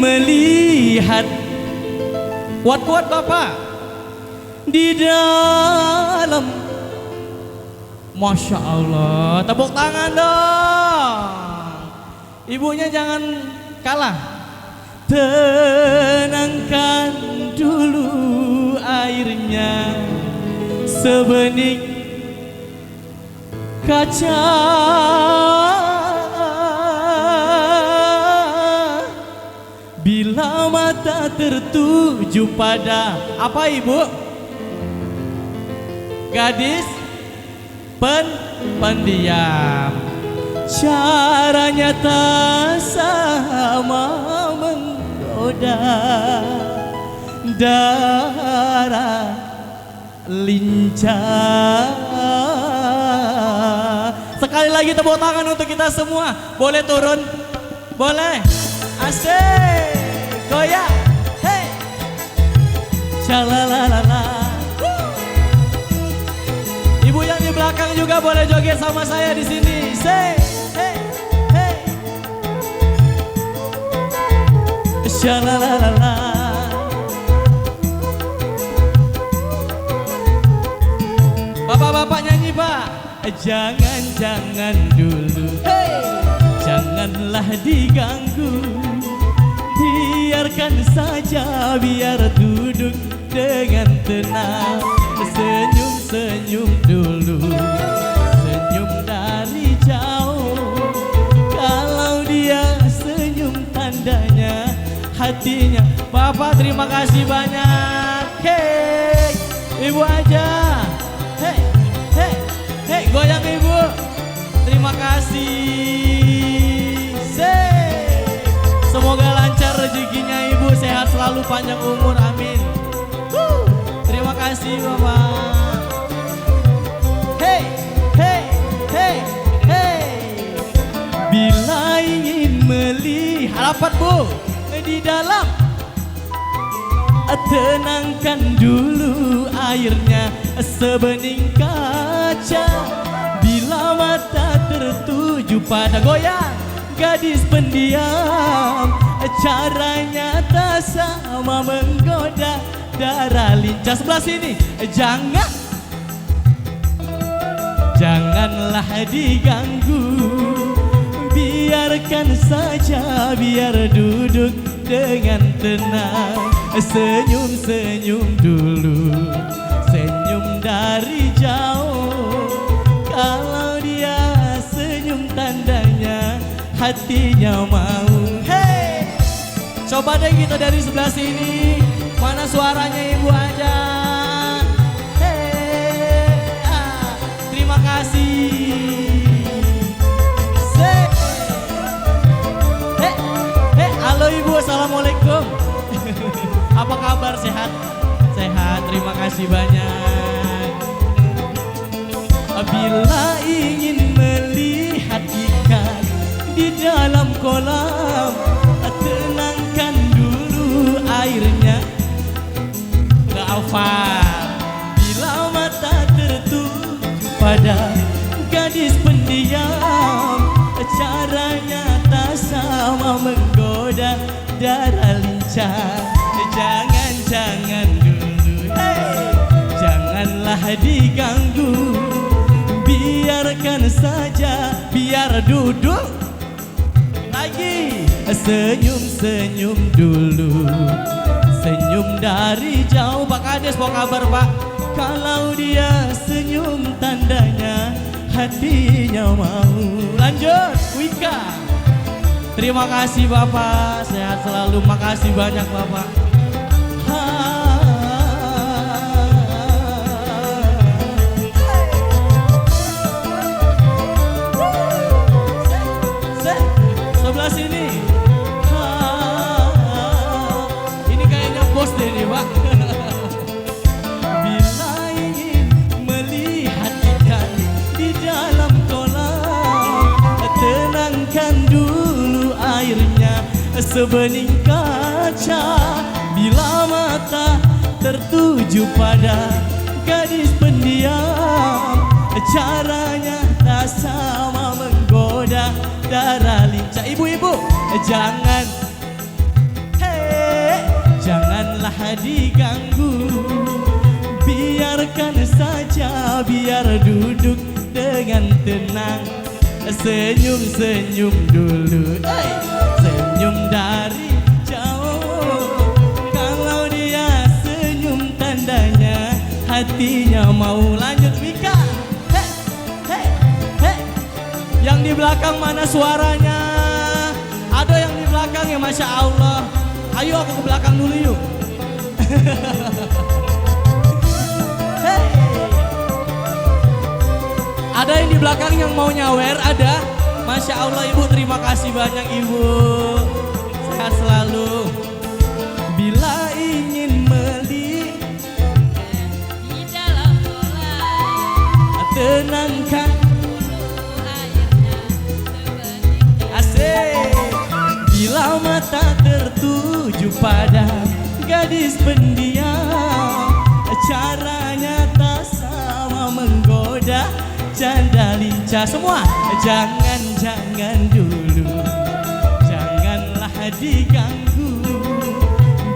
melihat. Kuat-kuat Bapak. Di dalam. Masya Allah. Tepuk tangan dong. Ibunya jangan kalah. Tenangkan dulu airnya sebening kaca. Bila mata tertuju pada apa Ibu? Gadis pendiam. Caranya tak sama menggoda. Darah lincah. Sekali lagi tepuk tangan untuk kita semua. Boleh turun? Boleh? Asik. Goyang. Hey. Shalalalala. Ibu yang di belakang juga boleh joget sama saya di sini. Say. Hey. Hey. Shalalalala. Bapak-bapak nyanyi Pak. Jangan dulu, hey, janganlah diganggu. Biarkan saja, biar duduk dengan tenang. Senyum-senyum dulu, senyum dari jauh. Kalau dia senyum tandanya hatinya. Bapak terima kasih banyak. Hey, Ibu aja. Hey, hey, hey, goyang Ibu. Terima kasih. Semoga lancar rezekinya Ibu, sehat selalu, panjang umur, amin. Terima kasih Bapak. Hey, hey, hey, hey. Bila ingin melihat rapat Bu di dalam, tenangkan dulu airnya sebening kaca. Bila mata tertuju pada goyang gadis pendiam, caranya tak sama menggoda. Darah lincah sebelah sini. Janganlah diganggu. Biarkan saja, biar duduk dengan tenang. Senyum-senyum dulu, senyum dari jauh. Kalau dia senyum tandanya hatinya mau. Hey, coba deh kita dari sebelah sini. Mana suaranya Ibu aja. Hey, terima kasih. Hey, hey, halo Ibu, assalamualaikum. Apa kabar, sehat? Sehat, terima kasih banyak. Bila ingin melihat ikan di dalam kolam, tenangkan dulu airnya. Gak hafal. Bila mata tertuju pada gadis pendiam, caranya tak sama menggoda. Darah lincah. Jangan dulu, hey, janganlah diganggu. Biarkan saja, biar duduk lagi. Senyum-senyum dulu, senyum dari jauh. Pak Kades, apa kabar Pak? Kalau dia senyum tandanya hatinya mau. Lanjut, Wika. Terima kasih Bapak, sehat selalu. Makasih banyak Bapak. Sebelah sini. Ini kayaknya bos deh nih Pak. Bila ingin melihat ikan di dalam kolam, tenangkan dulu airnya sebening kaca. Bila mata tertuju pada gadis pendiam, caranya tak sama menggoda. Darah lincah. Ibu-ibu, jangan. diganggu. Biarkan saja, biar duduk dengan tenang. Senyum-senyum dulu, senyum dari jauh. Kalau dia senyum tandanya hatinya mau. Lanjut Wika. Hey, hey, hey. Yang di belakang mana suaranya? Ada yang di belakang ya, Masya Allah. Ayo aku ke belakang dulu yuk. Hey. Ada yang di belakang yang mau nyawer? Ada? Masya Allah Ibu, terima kasih banyak Ibu. Sehat selalu. Bila ingin melihat di dalam bola, tenangkan airnya sebenarnya. asik. Bila mata tertuju pada gadis pendiam, caranya tak sama menggoda janda lincah. Semua jangan dulu, janganlah diganggu.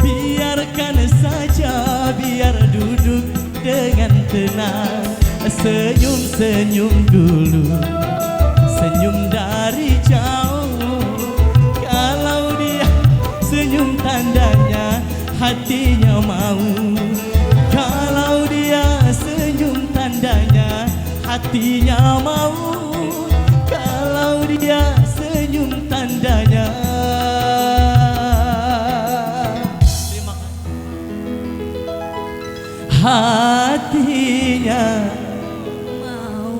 Biarkan saja, biar duduk dengan tenang. Senyum-senyum dulu, senyum dari jauh. Kalau dia senyum tandanya hatinya mau. Kalau dia senyum tandanya hatinya mau. Kalau dia senyum tandanya. Terima kasih. Hatinya mau.